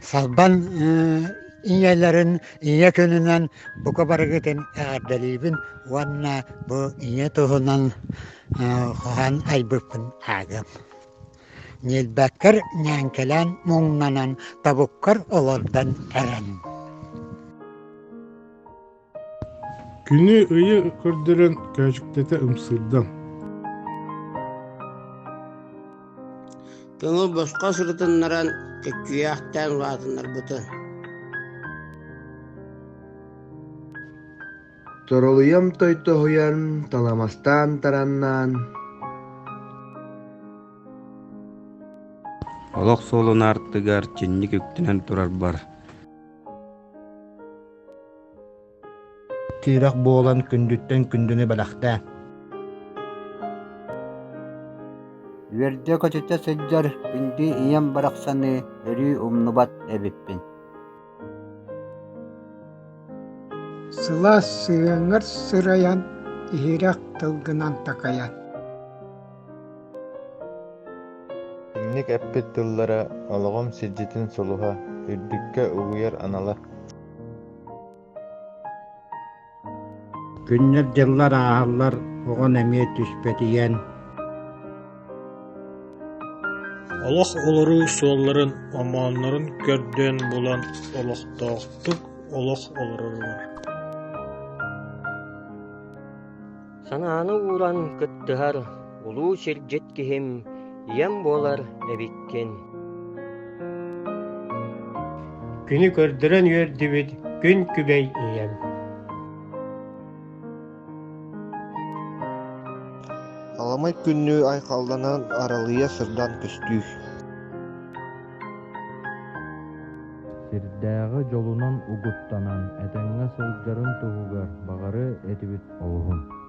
Салбан ийэлэрин ийэ кунунэн бука барыгытын эгэрдэлиибин уанна бу ийэ туһунан хоһан айбыппын аагам. Ньилбэккэр ньээнкэлэн муҥнанан табуккар олордан эрэн. Күнү ыйы көрдөрөн кәжүктете ымсырдан. Көңүл боско сырытыннаран көккүйяхтан улаатыннар бутын. Торолуям тойтоһуян таламастан тараннан. Олох солун артыгар чинни күктүнен турар бар. Тиирах буолан күндүттен күндүнү балахта. Верде көчөтө сылдьар күндү ийэм барахсаны өрү умнубат эбиппин. Сыла сыыңыр сыраян, иһирэх тылгынан такаян. Инник эппит тыллара олоҕом сиджитин сулуха, үрдүккэ угуяр анала. Күннер дыллар ааһаллар оҕон эмиэ түспетиен. Олох олору суолларын омааннарын көрдөн булан олохтооктук олох олорор. Санааны ууран кыттыһар улуу сирдьет киһим ийэм буолар эбиккен. Күнү көрдөрөн үөрдүбүт күн күбэй ийэм. Аламай күннү айкалданан аралыйа сырдан көстүүх. Сирдääҕи дьолунан угуттанан, этэҥҥэ сылдьарын туһугар баҕары этибит олуһун.